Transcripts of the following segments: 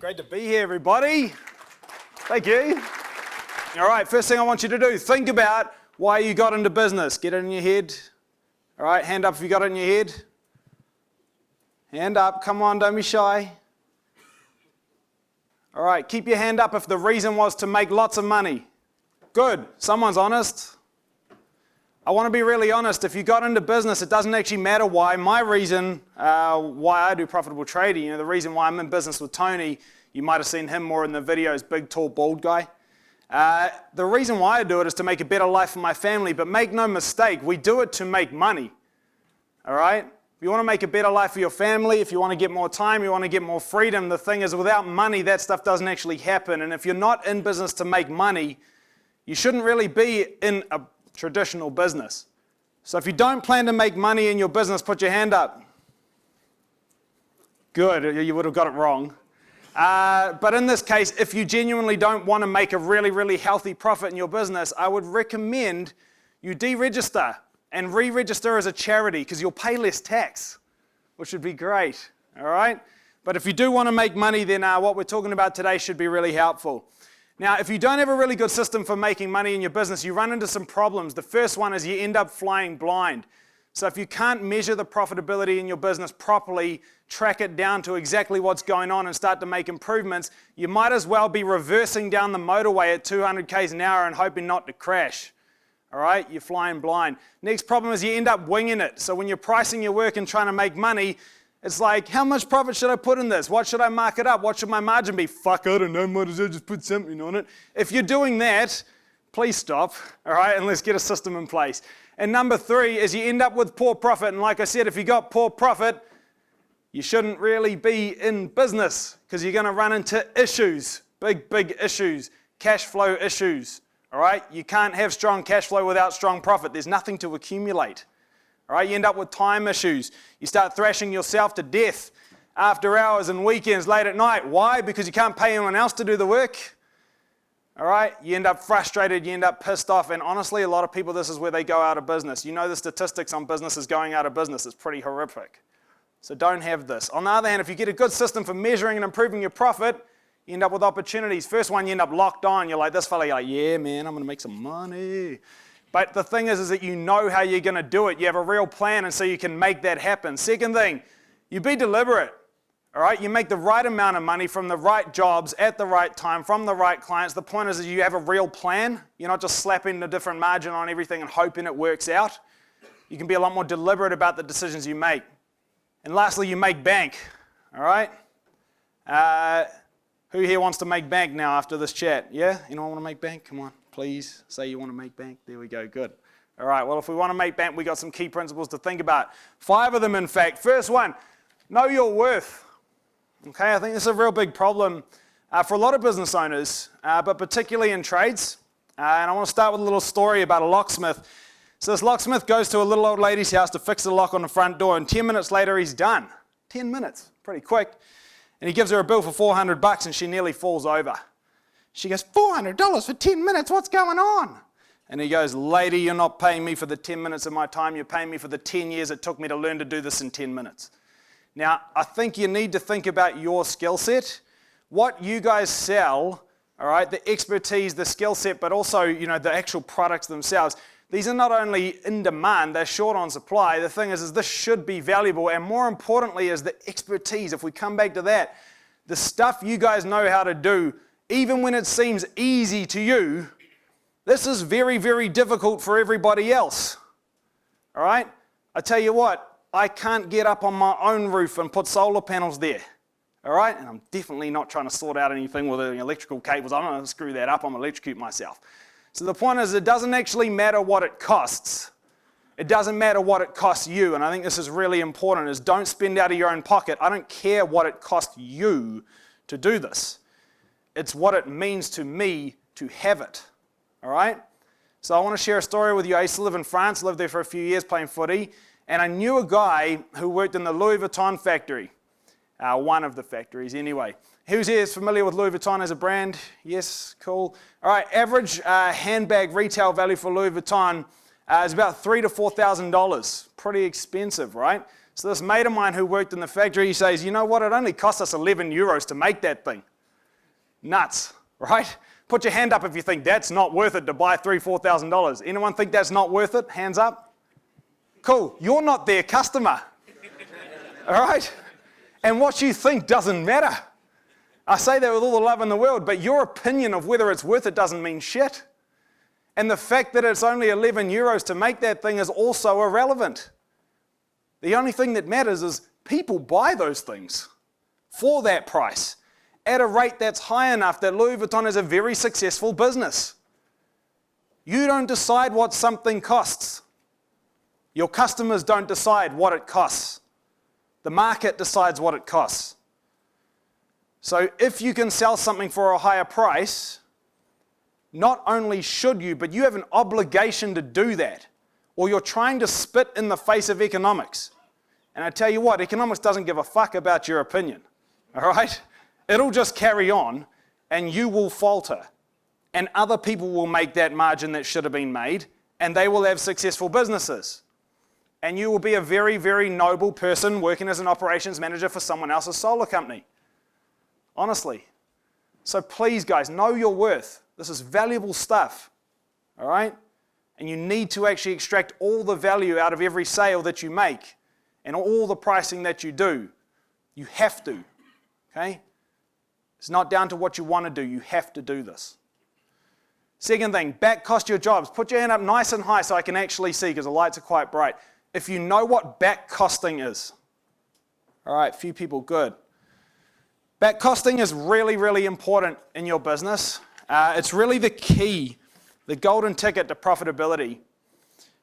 Great to be here, everybody. Thank you. All right, first thing I want you to do, think about why you got into business. Get it in your head. All right, hand up if you got it in your head. Hand up, come on, don't be shy. All right, keep your hand up if the reason was to make lots of money. Good, someone's honest. I want to be really honest. If you got into business, it doesn't actually matter why. My reason why I do profitable trading, the reason why I'm in business with Tony, you might have seen him more in the videos, big, tall, bald guy. The reason why I do it is to make a better life for my family, but make no mistake, we do it to make money. All right? If you want to make a better life for your family, if you want to get more time, you want to get more freedom, the thing is without money, that stuff doesn't actually happen. And if you're not in business to make money, you shouldn't really be in a traditional business. So if you don't plan to make money in your business, put your hand up. Good, you would have got it wrong. But in this case, if you genuinely don't want to make a really, really healthy profit in your business, I would recommend you deregister and re-register as a charity because you'll pay less tax, which would be great, all right? But if you do want to make money, then what we're talking about today should be really helpful. Now, if you don't have a really good system for making money in your business, you run into some problems. The first one is you end up flying blind. So if you can't measure the profitability in your business properly, track it down to exactly what's going on and start to make improvements, you might as well be reversing down the motorway at 200 k's an hour and hoping not to crash. All right, you're flying blind. Next problem is you end up winging it. So when you're pricing your work and trying to make money, it's like, how much profit should I put in this? What should I mark it up? What should my margin be? Fuck, I don't know, might as well just put something on it. If you're doing that, please stop, all right, and let's get a system in place. And number 3 is you end up with poor profit. And like I said, if you got poor profit, you shouldn't really be in business because you're going to run into issues, big, big issues, cash flow issues, all right? You can't have strong cash flow without strong profit. There's nothing to accumulate. All right, you end up with time issues. You start thrashing yourself to death after hours and weekends, late at night. Why? Because you can't pay anyone else to do the work. All right, you end up frustrated, you end up pissed off, and honestly, a lot of people, this is where they go out of business. You know the statistics on businesses going out of business. It's pretty horrific. So don't have this. On the other hand, if you get a good system for measuring and improving your profit, you end up with opportunities. First one, you end up locked on. You're like, this fella, you're like, yeah, man, I'm going to make some money. But the thing is that you know how you're going to do it. You have a real plan, and so you can make that happen. Second thing, you be deliberate. All right, you make the right amount of money from the right jobs at the right time from the right clients. The point is that you have a real plan. You're not just slapping a different margin on everything and hoping it works out. You can be a lot more deliberate about the decisions you make. And lastly, you make bank. All right? Who here wants to make bank now after this chat? Yeah? Anyone want to make bank? Come on. Please say you want to make bank. There we go. Good. All right. Well, if we want to make bank, we got some key principles to think about. 5 of them, in fact. First one, know your worth. Okay, I think this is a real big problem for a lot of business owners, but particularly in trades. And I want to start with a little story about a locksmith. So this locksmith goes to a little old lady's house to fix the lock on the front door, and 10 minutes later he's done. 10 minutes, pretty quick. And he gives her a bill for $400, and she nearly falls over. She goes, $400 for 10 minutes, what's going on? And he goes, lady, you're not paying me for the 10 minutes of my time, you're paying me for the 10 years it took me to learn to do this in 10 minutes. Now, I think you need to think about your skill set, what you guys sell, all right, the expertise, the skill set, but also, the actual products themselves. These are not only in demand, they're short on supply. The thing is this should be valuable, and more importantly is the expertise. If we come back to that, the stuff you guys know how to do, even when it seems easy to you, this is very, very difficult for everybody else. All right? I tell you what, I can't get up on my own roof and put solar panels there. All right? And I'm definitely not trying to sort out anything with the electrical cables. I'm not going to screw that up. I'm going to electrocute myself. So the point is, it doesn't actually matter what it costs. It doesn't matter what it costs you. And I think this is really important, is don't spend out of your own pocket. I don't care what it costs you to do this. It's what it means to me to have it, all right? So I want to share a story with you. I used to live in France, lived there for a few years playing footy, and I knew a guy who worked in the Louis Vuitton factory, one of the factories anyway. Who's here is familiar with Louis Vuitton as a brand? Yes, cool. All right, average handbag retail value for Louis Vuitton is about $3,000 to $4,000. Pretty expensive, right? So this mate of mine who worked in the factory, he says, you know what, it only cost us 11 euros to make that thing. Nuts, right? Put your hand up if you think that's not worth it to buy $3,000, $4,000. Anyone think that's not worth it? Hands up. Cool, you're not their customer, all right? And what you think doesn't matter. I say that with all the love in the world, but your opinion of whether it's worth it doesn't mean shit. And the fact that it's only 11 euros to make that thing is also irrelevant. The only thing that matters is people buy those things for that price at a rate that's high enough that Louis Vuitton is a very successful business. You don't decide what something costs. Your customers don't decide what it costs. The market decides what it costs. So if you can sell something for a higher price, not only should you, but you have an obligation to do that, or you're trying to spit in the face of economics. And I tell you what, economics doesn't give a fuck about your opinion, all right? It'll just carry on, and you will falter. And other people will make that margin that should have been made, and they will have successful businesses. And you will be a very, very noble person working as an operations manager for someone else's solar company. Honestly. So please, guys, know your worth. This is valuable stuff, all right? And you need to actually extract all the value out of every sale that you make and all the pricing that you do. You have to, okay? It's not down to what you want to do. You have to do this. Second thing, back cost your jobs. Put your hand up nice and high so I can actually see because the lights are quite bright. If you know what back costing is. All right, few people, good. Back costing is really, really important in your business. It's really the key, the golden ticket to profitability.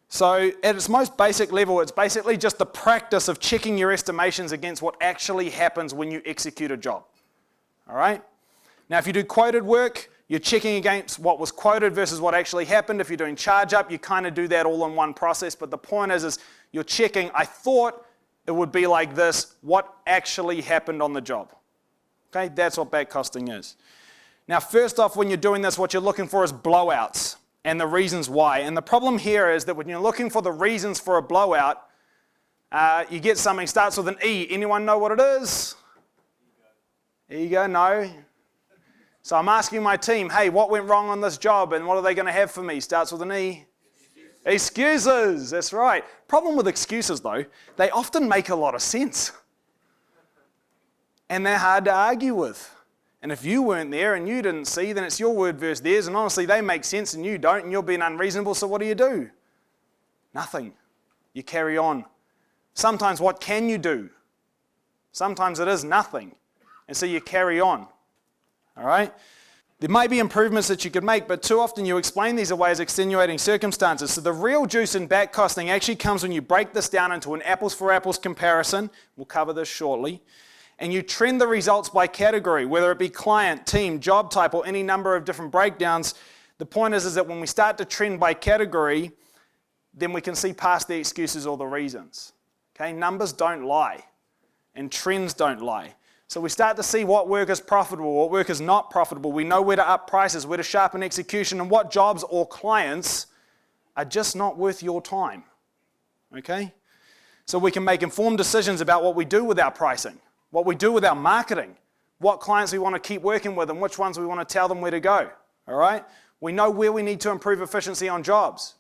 So at its most basic level, it's basically just the practice of checking your estimations against what actually happens when you execute a job. All right? Now, if you do quoted work, you're checking against what was quoted versus what actually happened. If you're doing charge up, you kind of do that all in one process. But the point is you're checking, I thought it would be like this, what actually happened on the job. Okay, that's what back costing is. Now, first off, when you're doing this, what you're looking for is blowouts and the reasons why. And the problem here is that when you're looking for the reasons for a blowout, you get something starts with an E. Anyone know what it is? Ego, no. So I'm asking my team, hey, what went wrong on this job and what are they going to have for me? Starts with an E. Excuses, that's right. Problem with excuses though, they often make a lot of sense. And they're hard to argue with. And if you weren't there and you didn't see, then it's your word versus theirs, and honestly they make sense and you don't, and you're being unreasonable, so what do? Nothing. You carry on. Sometimes what can you do? Sometimes it is nothing. And so you carry on. All right? There may be improvements that you could make, but too often you explain these away as extenuating circumstances. So the real juice in back costing actually comes when you break this down into an apples for apples comparison. We'll cover this shortly. And you trend the results by category, whether it be client, team, job type, or any number of different breakdowns. The point is that when we start to trend by category, then we can see past the excuses or the reasons. Okay? Numbers don't lie, and trends don't lie. So we start to see what work is profitable, what work is not profitable. We know where to up prices, where to sharpen execution, and what jobs or clients are just not worth your time. Okay? So we can make informed decisions about what we do with our pricing, what we do with our marketing, what clients we want to keep working with, and which ones we want to tell them where to go. All right? We know where we need to improve efficiency on jobs.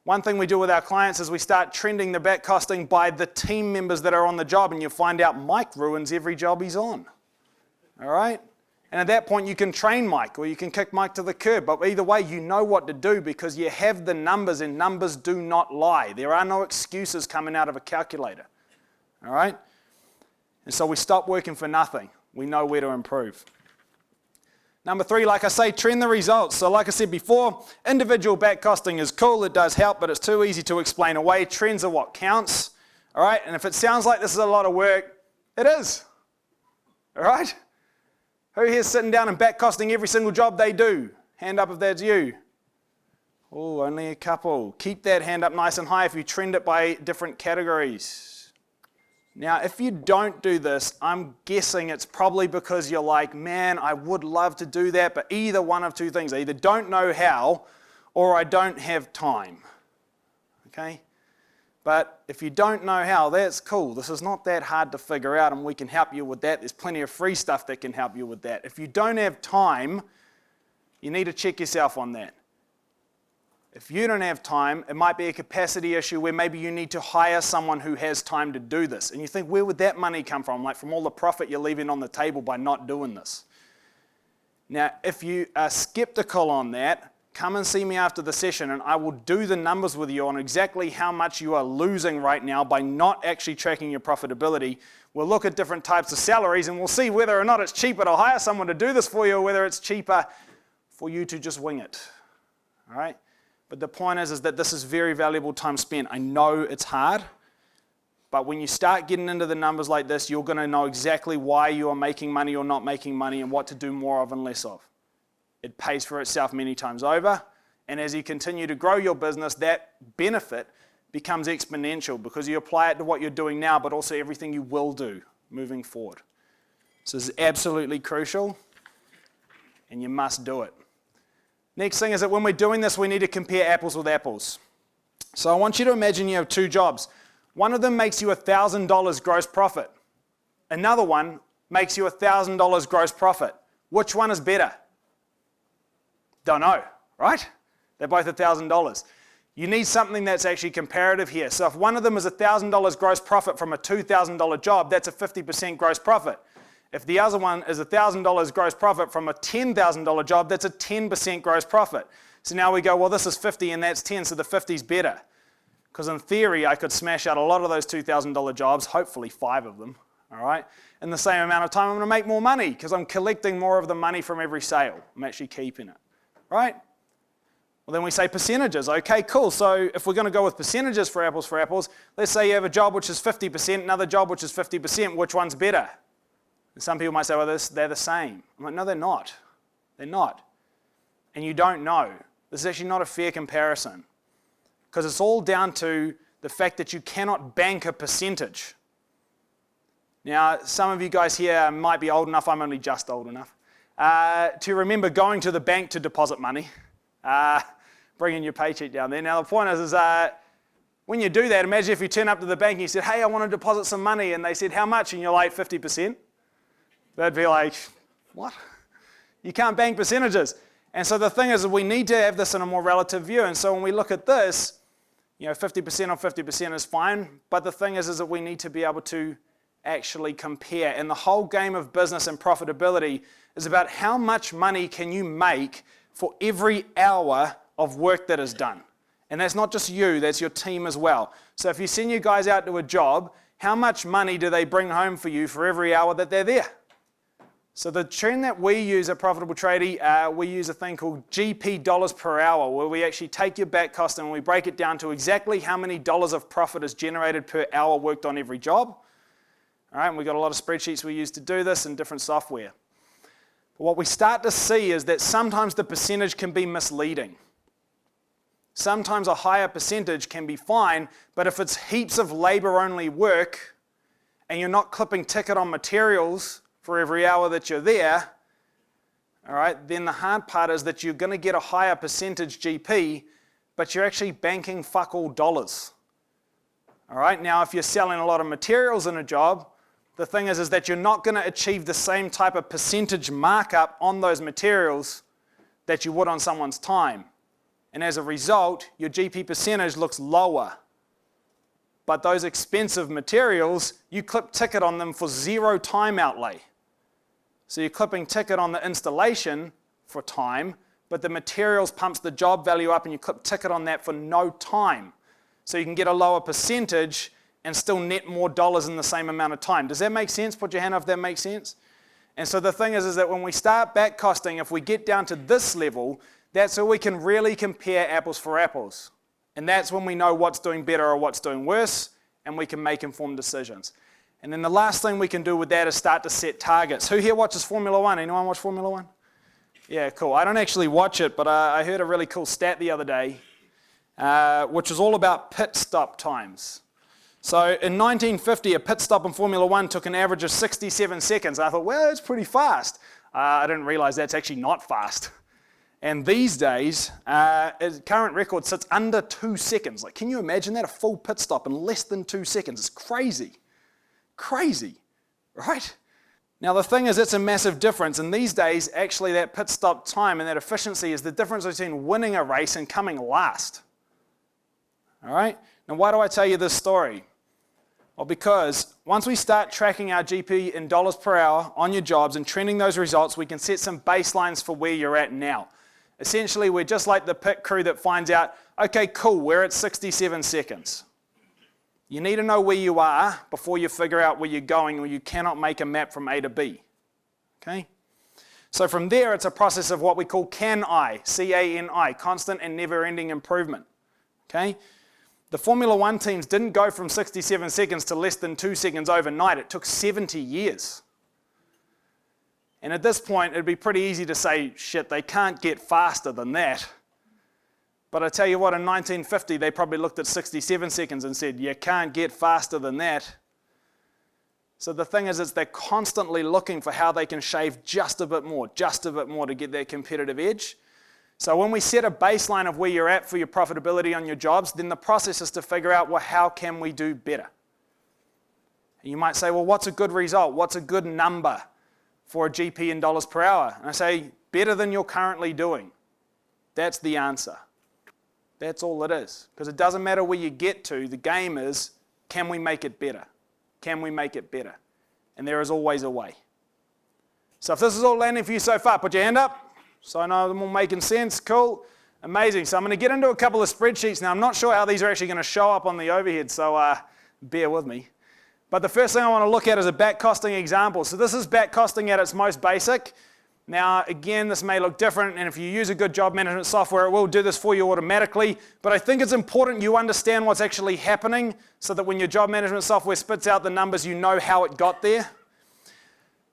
One thing we do with our clients is we start trending the back costing by the team members that are on the job, and you find out Mike ruins every job he's on. All right? And at that point, you can train Mike, or you can kick Mike to the curb. But either way, you know what to do because you have the numbers, and numbers do not lie. There are no excuses coming out of a calculator. All right? And so we stop working for nothing. We know where to improve. Number 3, like I say, trend the results. So like I said before, individual back costing is cool. It does help, but it's too easy to explain away. Trends are what counts. All right? And if it sounds like this is a lot of work, it is. All right? Who here's sitting down and back costing every single job they do? Hand up if that's you. Oh, only a couple. Keep that hand up nice and high if you trend it by different categories. Now, if you don't do this, I'm guessing it's probably because you're like, man, I would love to do that, but either one of two things. I either don't know how or I don't have time. Okay? But if you don't know how, that's cool. This is not that hard to figure out, and we can help you with that. There's plenty of free stuff that can help you with that. If you don't have time, you need to check yourself on that. If you don't have time, it might be a capacity issue where maybe you need to hire someone who has time to do this. And you think, where would that money come from? Like from all the profit you're leaving on the table by not doing this. Now, if you are skeptical on that, come and see me after the session and I will do the numbers with you on exactly how much you are losing right now by not actually tracking your profitability. We'll look at different types of salaries and we'll see whether or not it's cheaper to hire someone to do this for you or whether it's cheaper for you to just wing it. All right? But the point is that this is very valuable time spent. I know it's hard, but when you start getting into the numbers like this, you're going to know exactly why you are making money or not making money and what to do more of and less of. It pays for itself many times over, and as you continue to grow your business, that benefit becomes exponential because you apply it to what you're doing now, but also everything you will do moving forward. So this is absolutely crucial, and you must do it. Next thing is that when we're doing this, we need to compare apples with apples. So I want you to imagine you have two jobs. One of them makes you $1,000 gross profit. Another one makes you $1,000 gross profit. Which one is better? Don't know, right? They're both $1,000. You need something that's actually comparative here. So if one of them is $1,000 gross profit from a $2,000 job, that's a 50% gross profit. If the other one is $1,000 gross profit from a $10,000 job, that's a 10% gross profit. So now we go, well, this is 50 and that's 10, so the 50 is better. Because in theory, I could smash out a lot of those $2,000 jobs, hopefully 5 of them, all right? In the same amount of time, I'm going to make more money because I'm collecting more of the money from every sale. I'm actually keeping it. Right? Well, then we say percentages. Okay, cool. So if we're going to go with percentages for apples, let's say you have a job which is 50%, another job which is 50%. Which one's better? And some people might say, well, they're the same. I'm like, no, they're not. They're not. And you don't know. This is actually not a fair comparison because it's all down to the fact that you cannot bank a percentage. Now, some of you guys here might be old enough. I'm only just old enough. To remember going to the bank to deposit money, bringing your paycheck down there. Now the point is when you do that, imagine if you turn up to the bank and you said, hey, I want to deposit some money, and they said, how much? And you're like, 50%. They'd be like, what? You can't bank percentages. And so the thing is we need to have this in a more relative view. And so when we look at this, 50% on 50% is fine, but the thing is that we need to be able to actually compare. And the whole game of business and profitability is about how much money can you make for every hour of work that is done. And that's not just you, that's your team as well. So if you send you guys out to a job, how much money do they bring home for you for every hour that they're there? So the trend that we use at Profitable Tradie, we use a thing called GP dollars per hour, where we actually take your back cost and we break it down to exactly how many dollars of profit is generated per hour worked on every job. All right, and we've got a lot of spreadsheets we use to do this and different software. But what we start to see is that sometimes the percentage can be misleading. Sometimes a higher percentage can be fine, but if it's heaps of labor-only work and you're not clipping ticket on materials for every hour that you're there, all right, then the hard part is that you're going to get a higher percentage GP, but you're actually banking fuck all dollars. All right, now if you're selling a lot of materials in a job, the thing is that you're not going to achieve the same type of percentage markup on those materials that you would on someone's time. And as a result, your GP percentage looks lower. But those expensive materials, you clip ticket on them for 0 time outlay. So you're clipping ticket on the installation for time, but the materials pumps the job value up and you clip ticket on that for no time. So you can get a lower percentage and still net more dollars in the same amount of time. Does that make sense? Put your hand up if that makes sense. And so the thing is that when we start back costing, if we get down to this level, that's where we can really compare apples for apples. And that's when we know what's doing better or what's doing worse, and we can make informed decisions. And then the last thing we can do with that is start to set targets. Who here watches Formula One? Anyone watch Formula One? Yeah, cool. I don't actually watch it, but I heard a really cool stat the other day, which was all about pit stop times. So in 1950, a pit stop in Formula One took an average of 67 seconds. I thought, well, that's pretty fast. I didn't realize that's actually not fast. And these days, its current record sits under 2 seconds. Like, can you imagine that? A full pit stop in less than 2 seconds. It's crazy. Crazy, right? Now, the thing is, it's a massive difference. And these days, actually, that pit stop time and that efficiency is the difference between winning a race and coming last. All right? Now, why do I tell you this story? Well, because once we start tracking our GP in dollars per hour on your jobs and trending those results, we can set some baselines for where you're at now. Essentially, we're just like the pit crew that finds out, okay, cool, we're at 67 seconds. You need to know where you are before you figure out where you're going, or you cannot make a map from A to B. Okay? So from there, it's a process of what we call CANI, C-A-N-I, constant and never-ending improvement. Okay? The Formula One teams didn't go from 67 seconds to less than 2 seconds overnight. It took 70 years. And at this point, it'd be pretty easy to say, shit, they can't get faster than that. But I tell you what, in 1950, they probably looked at 67 seconds and said, you can't get faster than that. So the thing is they're constantly looking for how they can shave just a bit more to get their competitive edge. So when we set a baseline of where you're at for your profitability on your jobs, then the process is to figure out, well, how can we do better? And you might say, well, what's a good result? What's a good number for a GP in dollars per hour? And I say, better than you're currently doing. That's the answer. That's all it is. Because it doesn't matter where you get to, the game is, can we make it better? Can we make it better? And there is always a way. So if this is all landing for you so far, put your hand up. So I know them all making sense. Cool. Amazing. So I'm going to get into a couple of spreadsheets now. I'm not sure how these are actually going to show up on the overhead, so bear with me. But the first thing I want to look at is a back costing example. So this is back costing at its most basic. Now, again, this may look different, and if you use a good job management software, it will do this for you automatically. But I think it's important you understand what's actually happening so that when your job management software spits out the numbers, you know how it got there.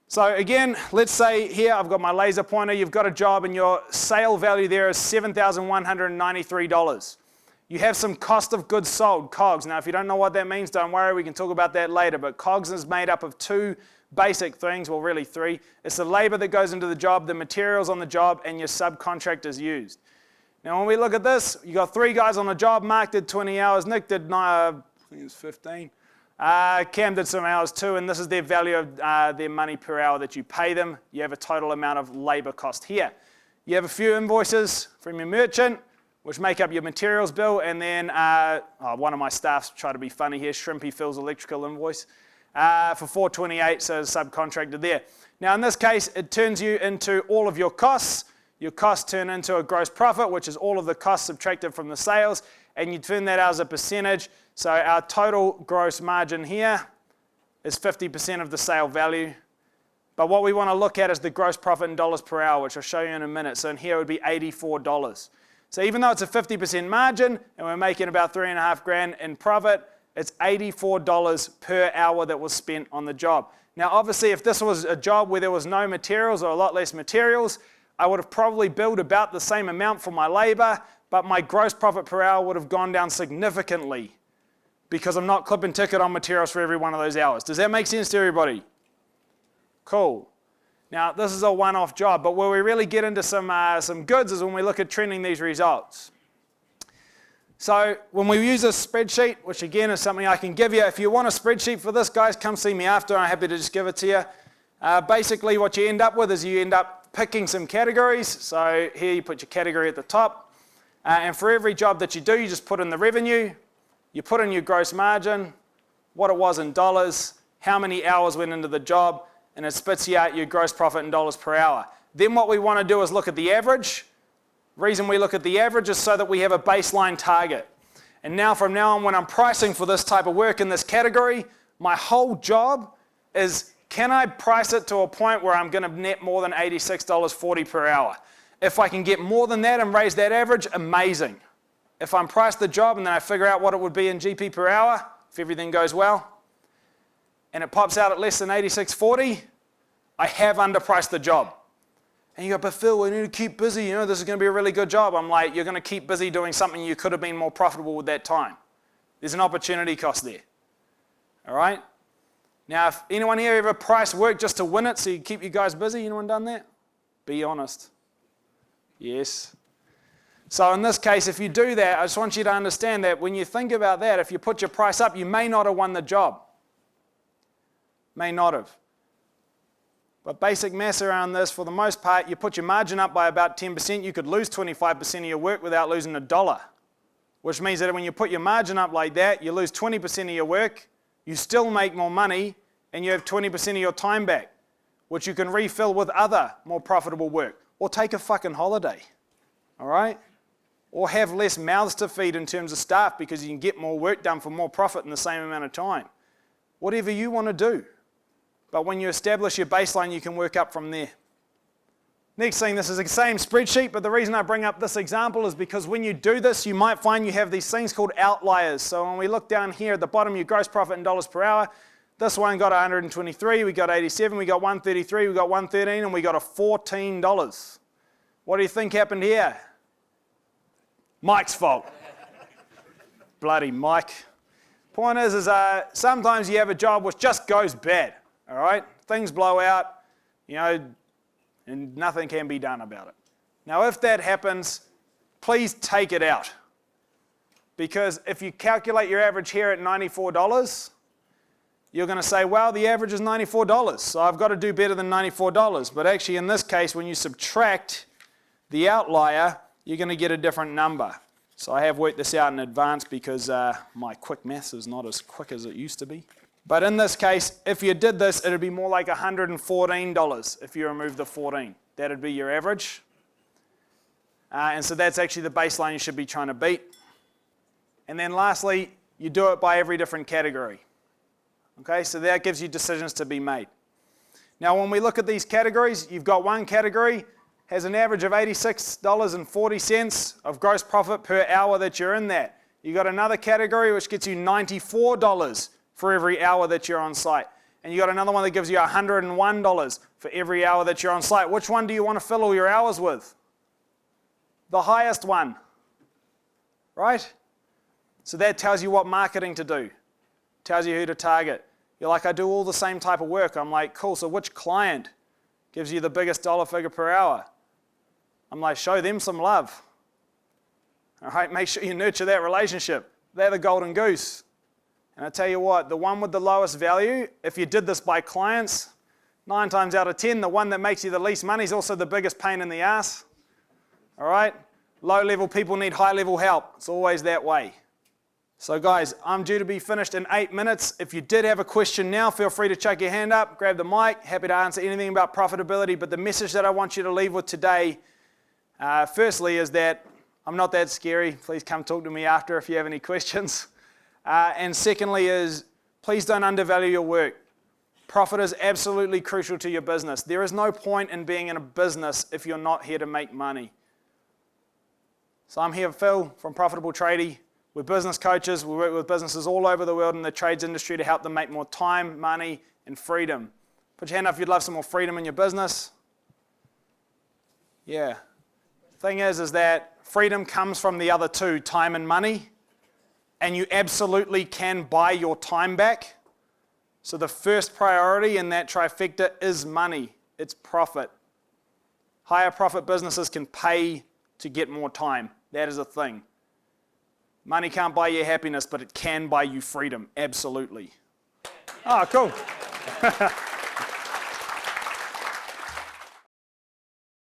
So again, let's say here I've got my laser pointer. You've got a job, and your sale value there is $7,193. You have some cost of goods sold, COGS. Now, if you don't know what that means, don't worry. We can talk about that later. But COGS is made up of 2 basic things, well, really 3. It's the labor that goes into the job, the materials on the job, and your subcontractors used. Now, when we look at this, you got 3 guys on the job. Mark did 20 hours. Nick did, I think it was 15. Cam did some hours too, and this is their value of their money per hour that you pay them. You have a total amount of labor cost here. You have a few invoices from your merchant, which make up your materials bill, and then one of my staffs tried to be funny here, Shrimpy Phil's electrical invoice for $428, so subcontracted there. Now in this case, it turns you into all of your costs. Your costs turn into a gross profit, which is all of the costs subtracted from the sales, and you turn that out as a percentage. So our total gross margin here is 50% of the sale value. But what we want to look at is the gross profit in dollars per hour, which I'll show you in a minute. So in here it would be $84. So even though it's a 50% margin and we're making about $3,500 in profit, it's $84 per hour that was spent on the job. Now obviously if this was a job where there was no materials or a lot less materials, I would have probably billed about the same amount for my labor, but my gross profit per hour would have gone down significantly because I'm not clipping ticket on materials for every one of those hours. Does that make sense to everybody? Cool. Now, this is a one-off job, but where we really get into some goods is when we look at trending these results. So when we use a spreadsheet, which again is something I can give you, if you want a spreadsheet for this, guys, come see me after. I'm happy to just give it to you. Basically, what you end up with is you end up picking some categories. So here you put your category at the top. And for every job that you do, you just put in the revenue, you put in your gross margin, what it was in dollars, how many hours went into the job, and it spits you out your gross profit in dollars per hour. Then what we want to do is look at the average. Reason we look at the average is so that we have a baseline target. And now from now on, when I'm pricing for this type of work in this category, my whole job is, can I price it to a point where I'm going to net more than $86.40 per hour? If I can get more than that and raise that average, amazing. If I'm priced the job and then I figure out what it would be in GP per hour, if everything goes well, and it pops out at less than $86.40, I have underpriced the job. And you go, but Phil, we need to keep busy. You know, this is going to be a really good job. I'm like, you're going to keep busy doing something you could have been more profitable with that time. There's an opportunity cost there. All right? Now, if anyone here ever priced work just to win it so you keep you guys busy, anyone done that? Be honest. Yes. So in this case, if you do that, I just want you to understand that when you think about that, if you put your price up, you may not have won the job. May not have. But basic maths around this, for the most part, you put your margin up by about 10%, you could lose 25% of your work without losing $1. Which means that when you put your margin up like that, you lose 20% of your work, you still make more money, and you have 20% of your time back, which you can refill with other more profitable work. Or take a fucking holiday, all right? Or have less mouths to feed in terms of staff because you can get more work done for more profit in the same amount of time. Whatever you want to do. But when you establish your baseline, you can work up from there. Next thing, this is the same spreadsheet, but the reason I bring up this example is because when you do this, you might find you have these things called outliers. So when we look down here at the bottom, your gross profit in dollars per hour, this one got 123, we got 87, we got 133, we got 113, and we got a $14. What do you think happened here? Mike's fault. Bloody Mike. Point is sometimes you have a job which just goes bad, all right? Things blow out, and nothing can be done about it. Now, if that happens, please take it out. Because if you calculate your average here at $94, you're going to say, well, the average is $94, so I've got to do better than $94. But actually, in this case, when you subtract the outlier, you're going to get a different number. So I have worked this out in advance because my quick maths is not as quick as it used to be. But in this case, if you did this, it would be more like $114 if you remove the 14. That would be your average. And so that's actually the baseline you should be trying to beat. And then lastly, you do it by every different category. Okay, so that gives you decisions to be made. Now when we look at these categories, you've got one category has an average of $86.40 of gross profit per hour that you're in that. You've got another category which gets you $94 for every hour that you're on site. And you've got another one that gives you $101 for every hour that you're on site. Which one do you want to fill all your hours with? The highest one, right? So that tells you what marketing to do. Tells you who to target. You're like, I do all the same type of work. I'm like, cool, so which client gives you the biggest dollar figure per hour? I'm like, show them some love. All right, make sure you nurture that relationship. They're the golden goose. And I tell you what, the one with the lowest value, if you did this by clients, 9 times out of 10, the one that makes you the least money is also the biggest pain in the ass. All right? Low-level people need high-level help. It's always that way. So guys, I'm due to be finished in 8 minutes. If you did have a question now, feel free to chuck your hand up, grab the mic. Happy to answer anything about profitability. But the message that I want you to leave with today, firstly, is that I'm not that scary. Please come talk to me after if you have any questions. And secondly is, please don't undervalue your work. Profit is absolutely crucial to your business. There is no point in being in a business if you're not here to make money. So I'm here, Phil, from Profitable Tradie. We're business coaches. We work with businesses all over the world in the trades industry to help them make more time, money, and freedom. Put your hand up if you'd love some more freedom in your business. Yeah. Thing is that freedom comes from the other two, time and money. And you absolutely can buy your time back. So the first priority in that trifecta is money. It's profit. Higher profit businesses can pay to get more time. That is a thing. Money can't buy you happiness, but it can buy you freedom. Absolutely. Oh, cool.